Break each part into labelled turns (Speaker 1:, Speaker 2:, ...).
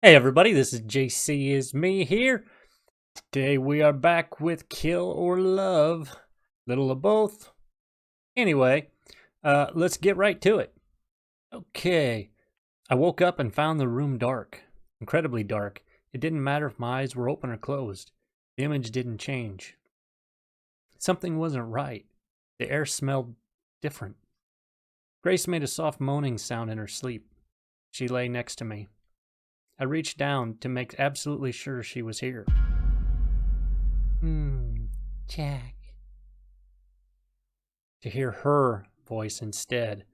Speaker 1: Hey everybody, this is JC is me here. Today we are back with Kill or Love. Little of both. Anyway, let's get right to it. Okay. I woke up and found the room dark. Incredibly dark. It didn't matter if my eyes were open or closed. The image didn't change. Something wasn't right. The air smelled different. Grace made a soft moaning sound in her sleep. She lay next to me. I reached down to make absolutely sure she was here. Jack. To hear her voice instead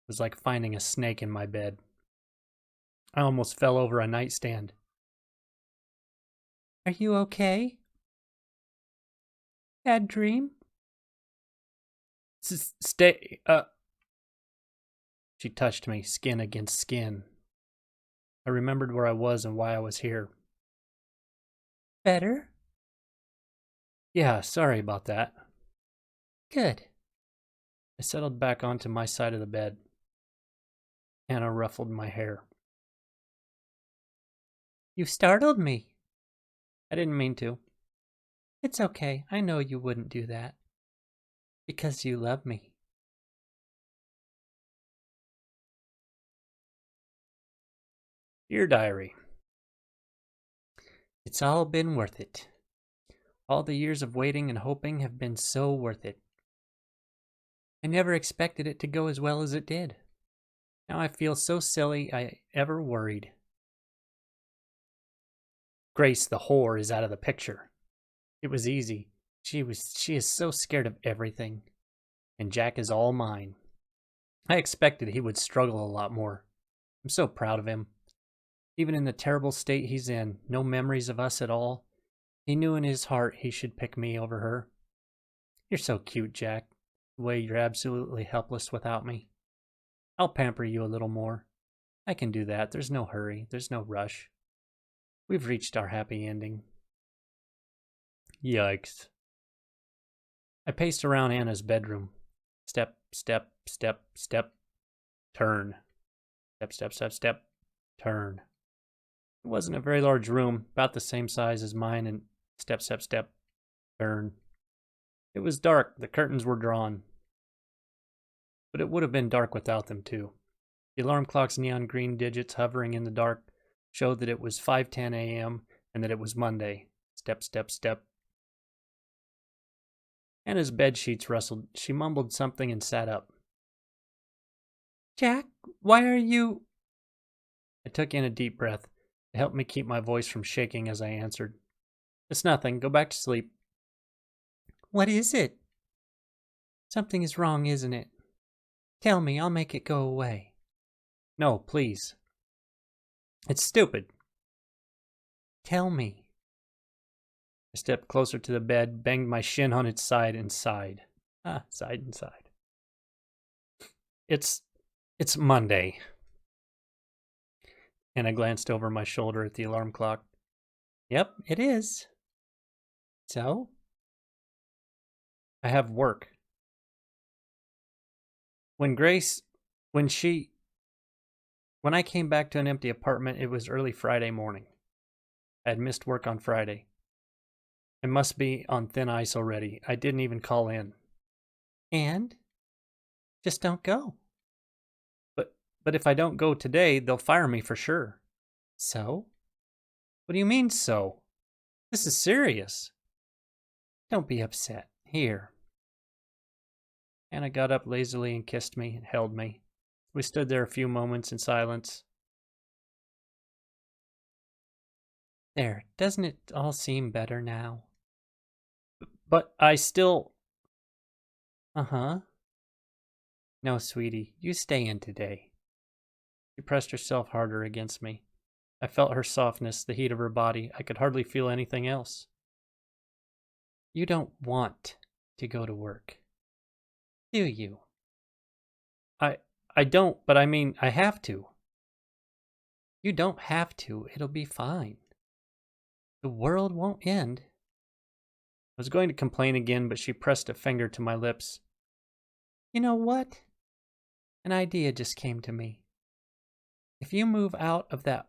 Speaker 1: was like finding a snake in my bed. I almost fell over a nightstand. Are you okay? Bad dream? Stay, She touched me, skin against skin. I remembered where I was and why I was here. Better? Yeah, sorry about that. Good. I settled back onto my side of the bed. Anna ruffled my hair. You startled me. I didn't mean to. It's okay. I know you wouldn't do that. Because you love me. Dear Diary. It's all been worth it. All the years of waiting and hoping have been so worth it. I never expected it to go as well as it did. Now I feel so silly I ever worried. Grace the whore is out of the picture. It was easy. She is so scared of everything. And Jack is all mine. I expected he would struggle a lot more. I'm so proud of him. Even in the terrible state he's in, no memories of us at all, he knew in his heart he should pick me over her. You're so cute, Jack, the way you're absolutely helpless without me. I'll pamper you a little more. I can do that. There's no hurry. There's no rush. We've reached our happy ending. Yikes. I paced around Anna's bedroom. Step, step, step, step. Turn. Step, step, step, step. Turn. It wasn't a very large room, about the same size as mine, and step, step, step. Turn. It was dark. The curtains were drawn. But it would have been dark without them, too. The alarm clock's neon green digits hovering in the dark showed that it was 5:10 a.m. and that it was Monday. Step, step, step. Anna's bed sheets rustled. She mumbled something and sat up. Jack, why are you... I took in a deep breath. It helped me keep my voice from shaking as I answered. It's nothing. Go back to sleep. What is it? Something is wrong, isn't it? Tell me, I'll make it go away. No, please. It's stupid. Tell me. I stepped closer to the bed, banged my shin on its side, and sighed. Sighed and sighed. It's Monday. And I glanced over my shoulder at the alarm clock. Yep, it is. So? I have work. When I came back to an empty apartment, it was early Friday morning. I had missed work on Friday. I must be on thin ice already. I didn't even call in. And? Just don't go. But if I don't go today, they'll fire me for sure. So? What do you mean, so? This is serious. Don't be upset. Here. Anna got up lazily and kissed me and held me. We stood there a few moments in silence. There, doesn't it all seem better now? But I still... Uh-huh. No, sweetie, you stay in today. She pressed herself harder against me. I felt her softness, the heat of her body. I could hardly feel anything else. You don't want to go to work, do you? I don't, but I mean, I have to. You don't have to. It'll be fine. The world won't end. I was going to complain again, but she pressed a finger to my lips. You know what? An idea just came to me. If you move out of that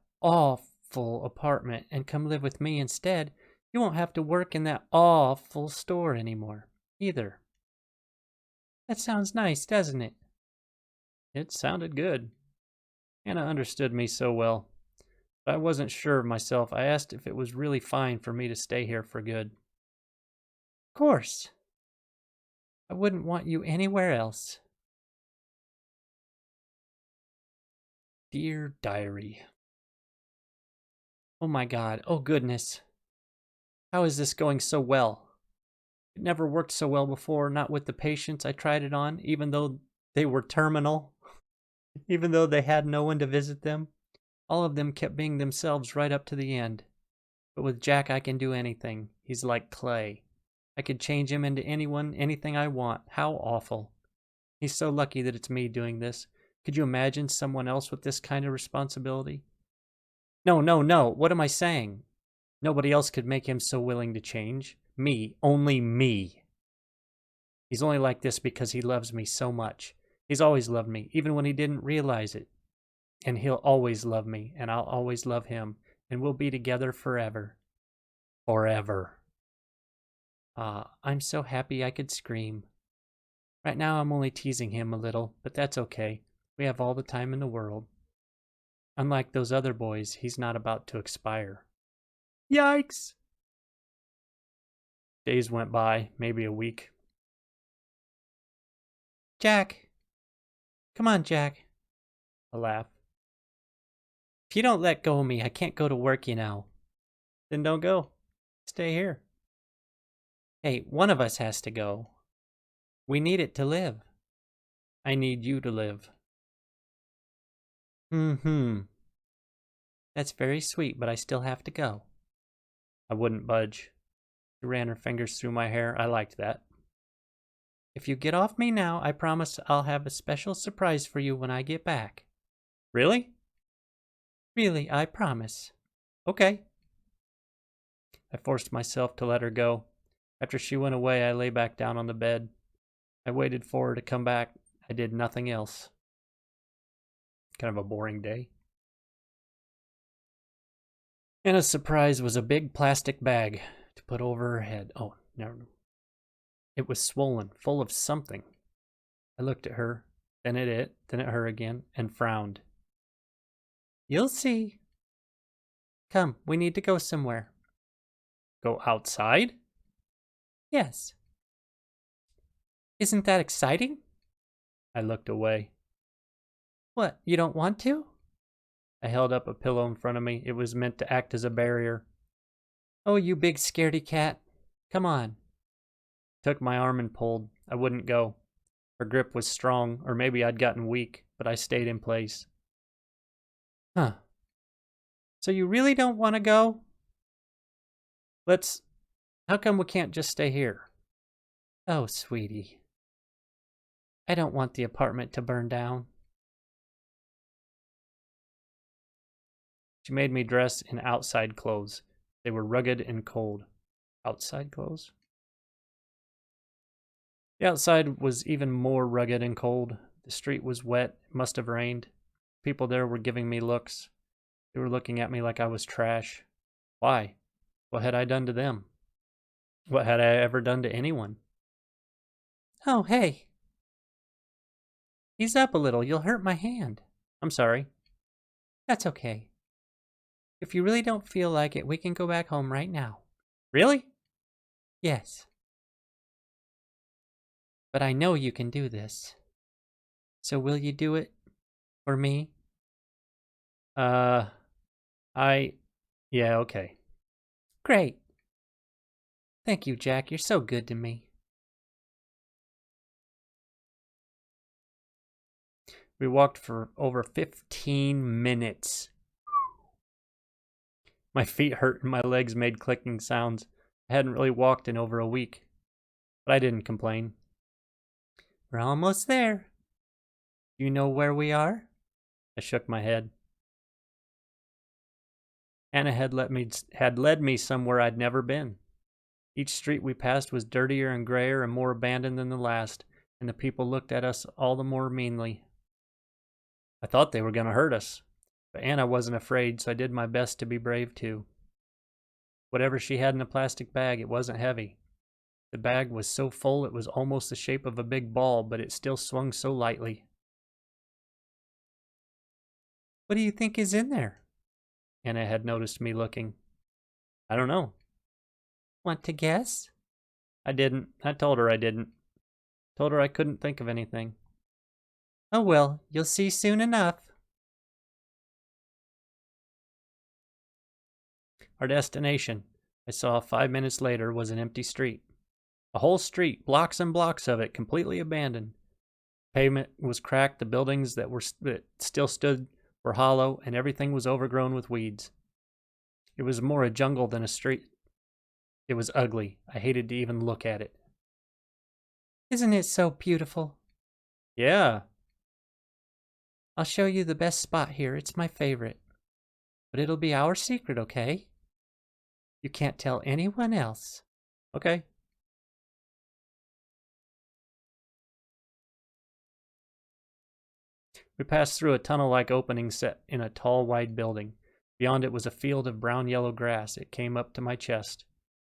Speaker 1: awful apartment and come live with me instead, you won't have to work in that awful store anymore, either. That sounds nice, doesn't it? It sounded good. Anna understood me so well. But I wasn't sure of myself. I asked if it was really fine for me to stay here for good. Of course. I wouldn't want you anywhere else. Dear Diary. Oh my God. Oh goodness. How is this going so well? It never worked so well before, not with the patients I tried it on, even though they were terminal, even though they had no one to visit them. All of them kept being themselves right up to the end. But with Jack, I can do anything. He's like clay. I could change him into anyone, anything I want. How awful. He's so lucky that it's me doing this. Could you imagine someone else with this kind of responsibility? No, no, no. What am I saying? Nobody else could make him so willing to change. Me. Only me. He's only like this because he loves me so much. He's always loved me, even when he didn't realize it. And he'll always love me, and I'll always love him, and we'll be together forever. Forever. I'm so happy I could scream. Right now I'm only teasing him a little, but that's okay. We have all the time in the world. Unlike those other boys, he's not about to expire. Yikes! Days went by, maybe a week. Jack! Come on, Jack. A laugh. If you don't let go of me, I can't go to work, you know. Then don't go. Stay here. Hey, one of us has to go. We need it to live. I need you to live. That's very sweet, but I still have to go. I wouldn't budge. She ran her fingers through my hair. I liked that. If you get off me now, I promise I'll have a special surprise for you when I get back. Really? Really, I promise. Okay. I forced myself to let her go. After she went away, I lay back down on the bed. I waited for her to come back. I did nothing else. Kind of a boring day. Anna's surprise was a big plastic bag to put over her head. Oh, no. It was swollen, full of something. I looked at her, then at it, then at her again, and frowned. You'll see. Come, we need to go somewhere. Go outside? Yes. Isn't that exciting? I looked away. What, you don't want to? I held up a pillow in front of me. It was meant to act as a barrier. Oh, you big scaredy cat. Come on. Took my arm and pulled. I wouldn't go. Her grip was strong, or maybe I'd gotten weak, but I stayed in place. Huh. So you really don't want to go? How come we can't just stay here? Oh, sweetie. I don't want the apartment to burn down. She made me dress in outside clothes. They were rugged and cold. Outside clothes? The outside was even more rugged and cold. The street was wet. It must have rained. People there were giving me looks. They were looking at me like I was trash. Why? What had I done to them? What had I ever done to anyone? Oh, hey. Ease up a little. You'll hurt my hand. I'm sorry. That's okay. If you really don't feel like it, we can go back home right now. Really? Yes. But I know you can do this. So will you do it for me? Yeah, okay. Great. Thank you, Jack. You're so good to me. We walked for over 15 minutes. My feet hurt and my legs made clicking sounds. I hadn't really walked in over a week, but I didn't complain. We're almost there. Do you know where we are? I shook my head. Anna had led me somewhere I'd never been. Each street we passed was dirtier and grayer and more abandoned than the last, and the people looked at us all the more meanly. I thought they were going to hurt us. But Anna wasn't afraid, so I did my best to be brave too. Whatever she had in the plastic bag, it wasn't heavy. The bag was so full it was almost the shape of a big ball, but it still swung so lightly. What do you think is in there? Anna had noticed me looking. I don't know. Want to guess? I didn't. I told her I didn't. Told her I couldn't think of anything. Oh well, you'll see soon enough. Our destination, I saw 5 minutes later, was an empty street. A whole street, blocks and blocks of it, completely abandoned. Pavement was cracked, the buildings that still stood were hollow, and everything was overgrown with weeds. It was more a jungle than a street. It was ugly. I hated to even look at it. Isn't it so beautiful? Yeah. I'll show you the best spot here. It's my favorite. But it'll be our secret, okay? You can't tell anyone else. Okay. We passed through a tunnel-like opening set in a tall, wide building. Beyond it was a field of brown-yellow grass. It came up to my chest.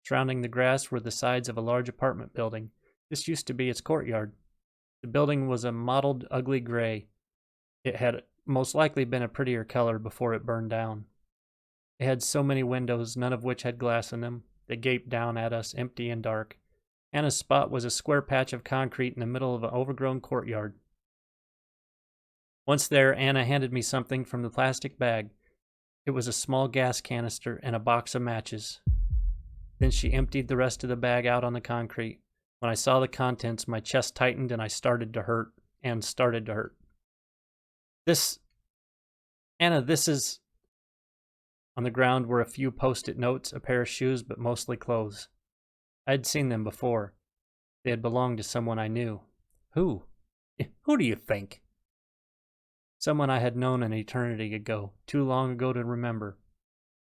Speaker 1: Surrounding the grass were the sides of a large apartment building. This used to be its courtyard. The building was a mottled, ugly gray. It had most likely been a prettier color before it burned down. It had so many windows, none of which had glass in them. They gaped down at us, empty and dark. Anna's spot was a square patch of concrete in the middle of an overgrown courtyard. Once there, Anna handed me something from the plastic bag. It was a small gas canister and a box of matches. Then she emptied the rest of the bag out on the concrete. When I saw the contents, my chest tightened and I started to hurt. Anna, this is... On the ground were a few post-it notes, a pair of shoes, but mostly clothes. I had seen them before. They had belonged to someone I knew. Who? Who do you think? Someone I had known an eternity ago, too long ago to remember.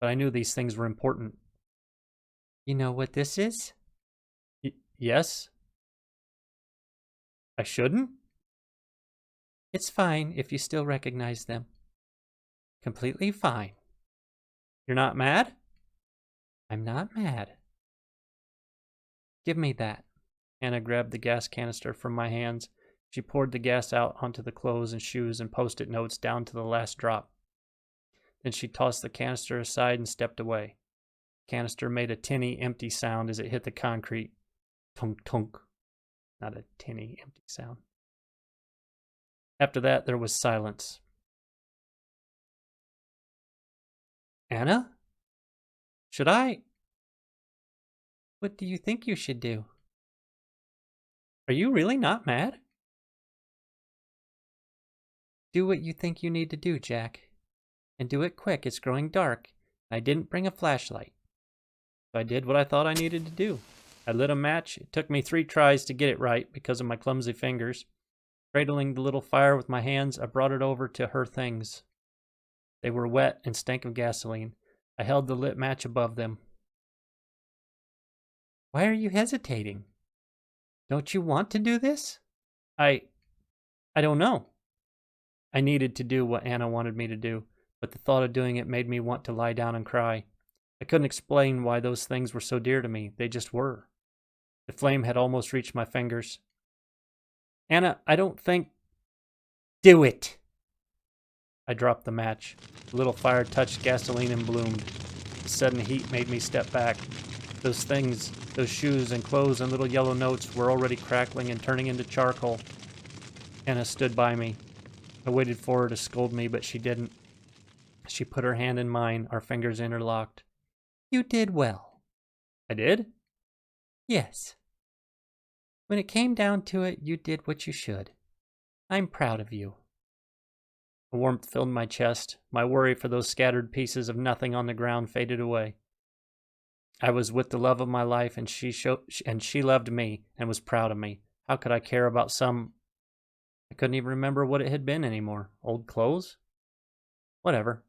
Speaker 1: But I knew these things were important. You know what this is? Yes? I shouldn't? It's fine if you still recognize them. Completely fine. You're not mad? I'm not mad. Give me that. Anna grabbed the gas canister from my hands. She poured the gas out onto the clothes and shoes and post-it notes down to the last drop. Then she tossed the canister aside and stepped away. The canister made a tinny, empty sound as it hit the concrete. Tunk, tunk. Not a tinny, empty sound. After that, there was silence. Anna? Should I? What do you think you should do? Are you really not mad? Do what you think you need to do, Jack. And do it quick, it's growing dark. I didn't bring a flashlight. So I did what I thought I needed to do. I lit a match. It took me 3 tries to get it right because of my clumsy fingers. Cradling the little fire with my hands, I brought it over to her things. They were wet and stank of gasoline. I held the lit match above them. Why are you hesitating? Don't you want to do this? I don't know. I needed to do what Anna wanted me to do, but the thought of doing it made me want to lie down and cry. I couldn't explain why those things were so dear to me. They just were. The flame had almost reached my fingers. Anna, I don't think... Do it! I dropped the match. The little fire touched gasoline and bloomed. The sudden heat made me step back. Those things, those shoes and clothes and little yellow notes were already crackling and turning into charcoal. Anna stood by me. I waited for her to scold me, but she didn't. She put her hand in mine, our fingers interlocked. You did well. I did? Yes. When it came down to it, you did what you should. I'm proud of you. A warmth filled my chest. My worry for those scattered pieces of nothing on the ground faded away. I was with the love of my life, and she loved me and was proud of me. How could I care about some... I couldn't even remember what it had been anymore. Old clothes? Whatever.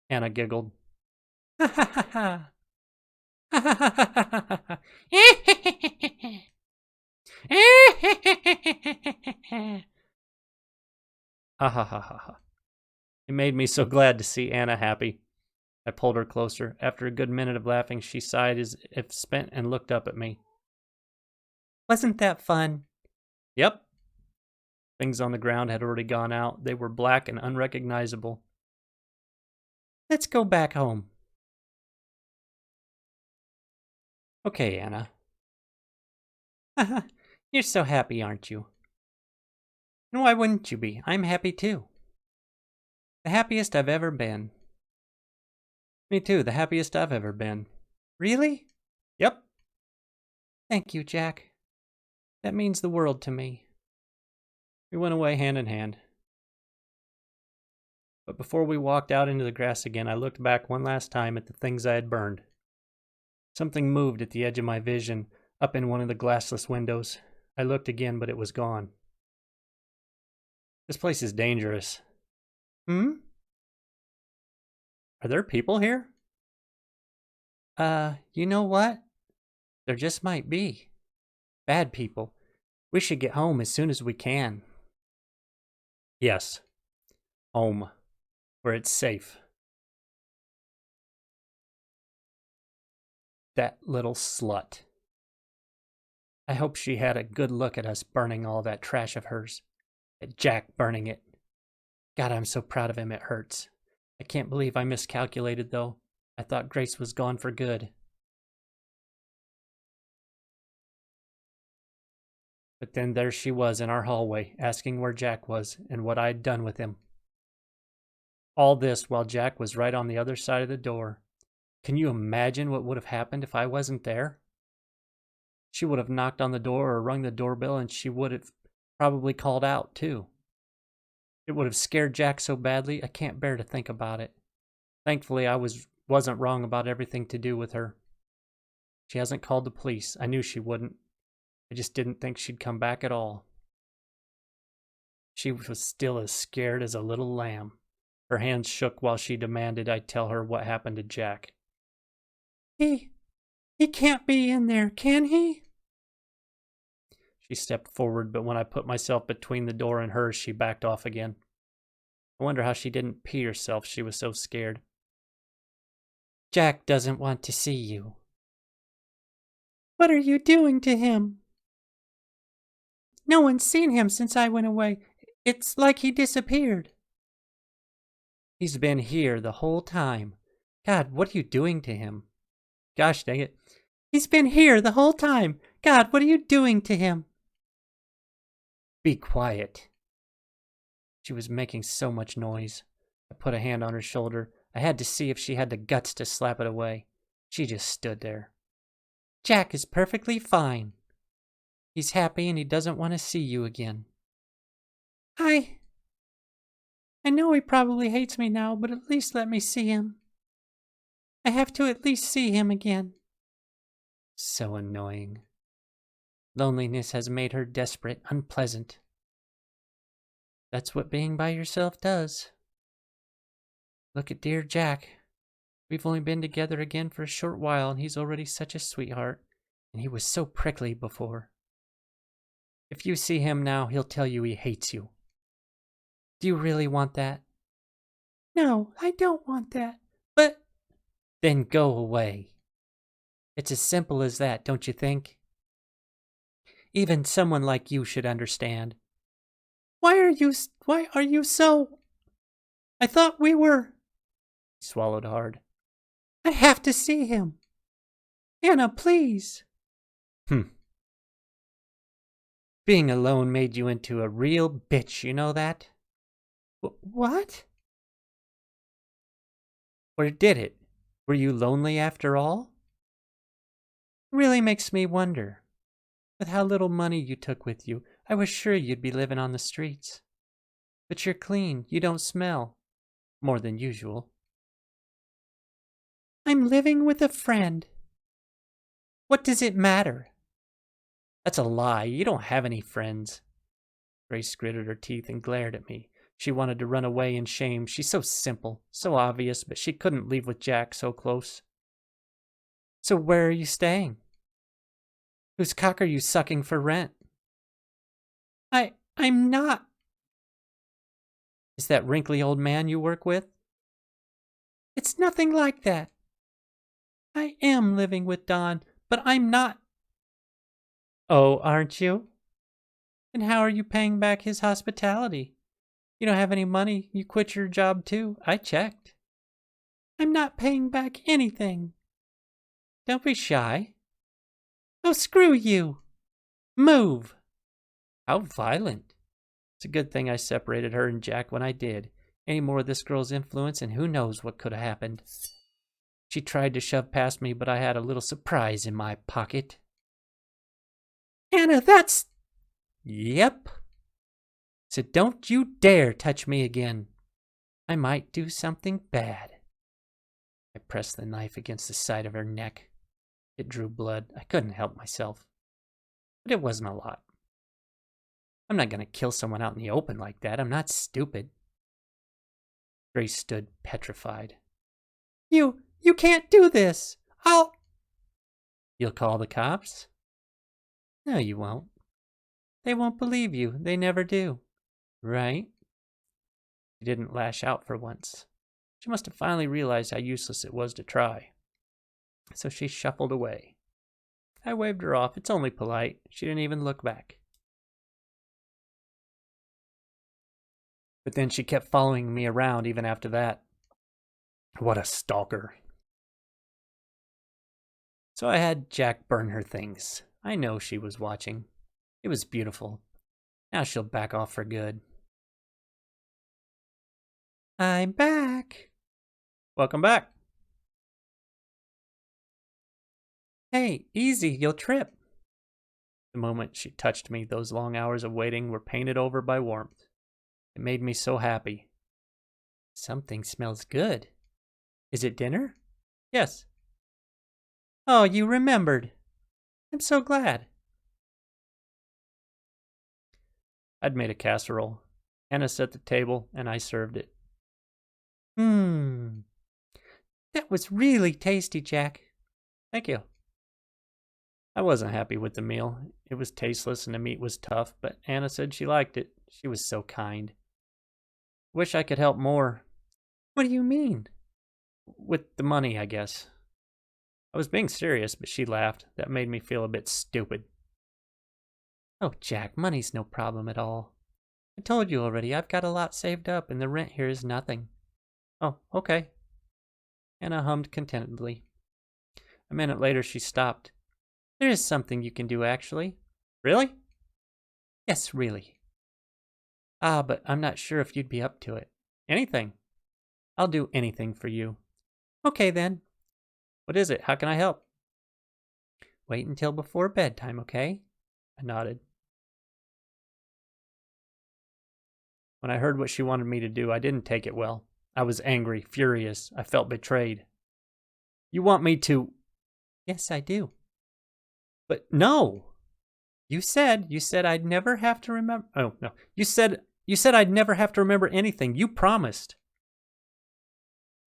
Speaker 1: Anna giggled. Ha ha ha ha. Ha ha ha ha ha. Ha ha ha ha ha. It made me so glad to see Anna happy. I pulled her closer. After a good minute of laughing, she sighed as if spent and looked up at me. Wasn't that fun? Yep. Things on the ground had already gone out. They were black and unrecognizable. Let's go back home. Okay, Anna. You're so happy, aren't you? And why wouldn't you be? I'm happy too. The happiest I've ever been. Me too, the happiest I've ever been. Really? Yep. Thank you, Jack. That means the world to me. We went away hand in hand. But before we walked out into the grass again, I looked back one last time at the things I had burned. Something moved at the edge of my vision, up in one of the glassless windows. I looked again, but it was gone. This place is dangerous. Hmm? Are there people here? You know what? There just might be. Bad people. We should get home as soon as we can. Yes. Home. Where it's safe. That little slut. I hope she had a good look at us burning all that trash of hers. At Jack burning it. God, I'm so proud of him it hurts. I can't believe I miscalculated, though. I thought Grace was gone for good. But then there she was in our hallway, asking where Jack was and what I'd done with him. All this while Jack was right on the other side of the door. Can you imagine what would have happened if I wasn't there? She would have knocked on the door or rung the doorbell, and she would have probably called out, too. It would have scared Jack so badly, I can't bear to think about it. Thankfully, I wasn't wrong about everything to do with her. She hasn't called the police. I knew she wouldn't. I just didn't think she'd come back at all. She was still as scared as a little lamb. Her hands shook while she demanded I tell her what happened to Jack. He can't be in there, can he? She stepped forward, but when I put myself between the door and hers, she backed off again. I wonder how she didn't pee herself. She was so scared. Jack doesn't want to see you. What are you doing to him? No one's seen him since I went away. It's like he disappeared. He's been here the whole time. God, what are you doing to him? Gosh dang it. He's been here the whole time. God, what are you doing to him? Be quiet. She was making so much noise. I put a hand on her shoulder. I had to see if she had the guts to slap it away. She just stood there. Jack is perfectly fine. He's happy and he doesn't want to see you again. I know he probably hates me now, but at least let me see him. I have to at least see him again. So annoying. Loneliness has made her desperate, unpleasant. That's what being by yourself does. Look at dear Jack. We've only been together again for a short while, and he's already such a sweetheart. And he was so prickly before. If you see him now, he'll tell you he hates you. Do you really want that? No, I don't want that. But... Then go away. It's as simple as that, don't you think? Even someone like you should understand. Why are you so... I thought we were... He swallowed hard. I have to see him. Anna, please. Being alone made you into a real bitch, you know that? What? Or did it? Were you lonely after all? It really makes me wonder. With how little money you took with you, I was sure you'd be living on the streets. But you're clean, you don't smell. More than usual. I'm living with a friend. What does it matter? That's a lie. You don't have any friends. Grace gritted her teeth and glared at me. She wanted to run away in shame. She's so simple, so obvious, but she couldn't leave with Jack so close. So where are you staying? Whose cock are you sucking for rent? I'm not. Is that wrinkly old man you work with? It's nothing like that. I am living with Don, but I'm not. Oh, aren't you? And how are you paying back his hospitality? You don't have any money. You quit your job too. I checked. I'm not paying back anything. Don't be shy. Oh, screw you. Move. How violent. It's a good thing I separated her and Jack when I did. Any more of this girl's influence and who knows what could have happened. She tried to shove past me, but I had a little surprise in my pocket. Anna, that's... Yep. So don't you dare touch me again. I might do something bad. I pressed the knife against the side of her neck. It drew blood. I couldn't help myself. But it wasn't a lot. I'm not going to kill someone out in the open like that. I'm not stupid. Grace stood petrified. You can't do this. You'll call the cops? No, you won't. They won't believe you. They never do. Right? She didn't lash out for once. She must have finally realized how useless it was to try. So she shuffled away. I waved her off. It's only polite. She didn't even look back. But then she kept following me around even after that. What a stalker. So I had Jack burn her things. I know she was watching. It was beautiful. Now she'll back off for good. I'm back. Welcome back. Hey, easy, you'll trip. The moment she touched me, those long hours of waiting were painted over by warmth. It made me so happy. Something smells good. Is it dinner? Yes. Oh, you remembered. I'm so glad. I'd made a casserole. Anna set the table, and I served it. That was really tasty, Jack. Thank you. I wasn't happy with the meal. It was tasteless and the meat was tough, but Anna said she liked it. She was so kind. Wish I could help more. What do you mean? With the money, I guess. I was being serious, but she laughed. That made me feel a bit stupid. Oh, Jack, money's no problem at all. I told you already, I've got a lot saved up, and the rent here is nothing. Oh, okay. Anna hummed contentedly. A minute later, she stopped. There is something you can do, actually. Really? Yes, really. But I'm not sure if you'd be up to it. Anything. I'll do anything for you. Okay, then. What is it? How can I help? Wait until before bedtime, okay? I nodded. When I heard what she wanted me to do, I didn't take it well. I was angry, furious. I felt betrayed. You want me to... Yes, I do. But no. You said I'd never have to remember... Oh, no. You said I'd never have to remember anything. You promised.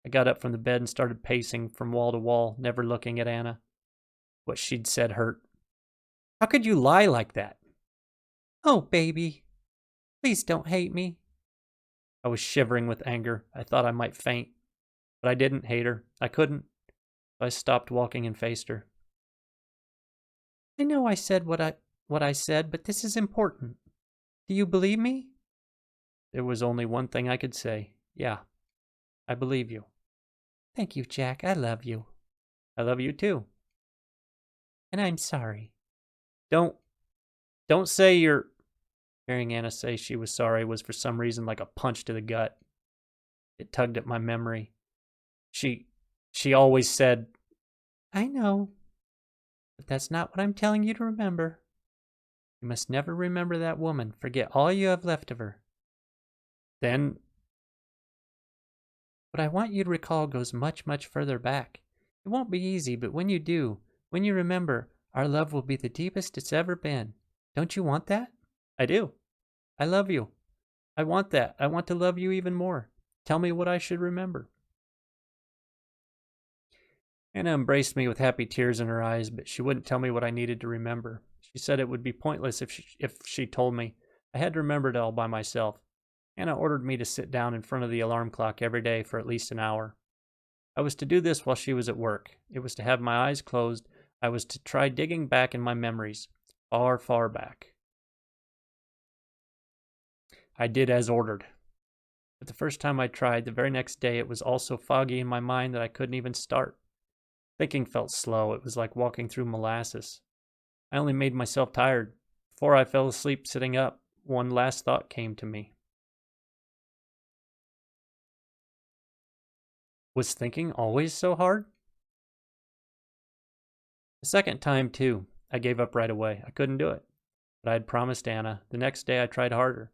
Speaker 1: I got up from the bed and started pacing from wall to wall, never looking at Anna. What she'd said hurt. How could you lie like that? Oh, baby. Please don't hate me. I was shivering with anger. I thought I might faint. But I didn't hate her. I couldn't. So I stopped walking and faced her. I know I said what I said, but this is important. Do you believe me? There was only one thing I could say. Yeah, I believe you. Thank you, Jack. I love you. I love you too. And I'm sorry. Don't say you're... Hearing Anna say she was sorry was for some reason like a punch to the gut. It tugged at my memory. She always said, I know, but that's not what I'm telling you to remember. You must never remember that woman. Forget all you have left of her. Then... What I want you to recall goes much, much further back. It won't be easy, but when you do, when you remember, our love will be the deepest it's ever been. Don't you want that? I do. I love you. I want that. I want to love you even more. Tell me what I should remember. Anna embraced me with happy tears in her eyes, but she wouldn't tell me what I needed to remember. She said it would be pointless if she told me. I had to remember it all by myself. Anna ordered me to sit down in front of the alarm clock every day for at least an hour. I was to do this while she was at work. It was to have my eyes closed. I was to try digging back in my memories, far, far back. I did as ordered. But the first time I tried, the very next day, it was all so foggy in my mind that I couldn't even start. Thinking felt slow. It was like walking through molasses. I only made myself tired. Before I fell asleep sitting up, one last thought came to me. Was thinking always so hard? The second time, too, I gave up right away. I couldn't do it. But I had promised Anna. The next day I tried harder.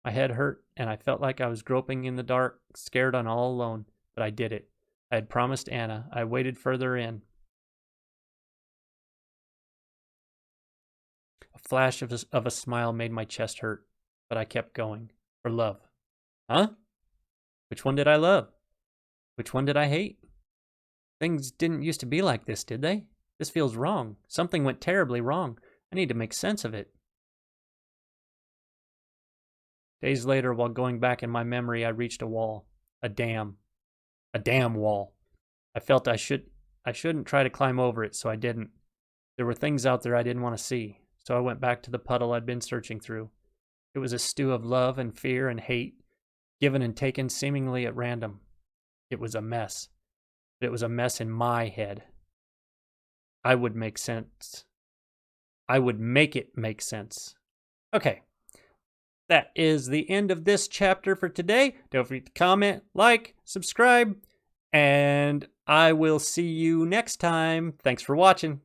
Speaker 1: My head hurt, and I felt like I was groping in the dark, scared and all alone. But I did it. I had promised Anna. I waded further in. A flash of a smile made my chest hurt, but I kept going. For love. Huh? Which one did I love? Which one did I hate? Things didn't used to be like this, did they? This feels wrong. Something went terribly wrong. I need to make sense of it. Days later, while going back in my memory, I reached a wall. A dam. A damn wall. I felt I shouldn't try to climb over it, so I didn't. There were things out there I didn't want to see, so I went back to the puddle I'd been searching through. It was a stew of love and fear and hate, given and taken seemingly at random. It was a mess. But it was a mess in my head. I would make sense. I would make it make sense. Okay. That is the end of this chapter for today. Don't forget to comment, like, subscribe, and I will see you next time. Thanks for watching.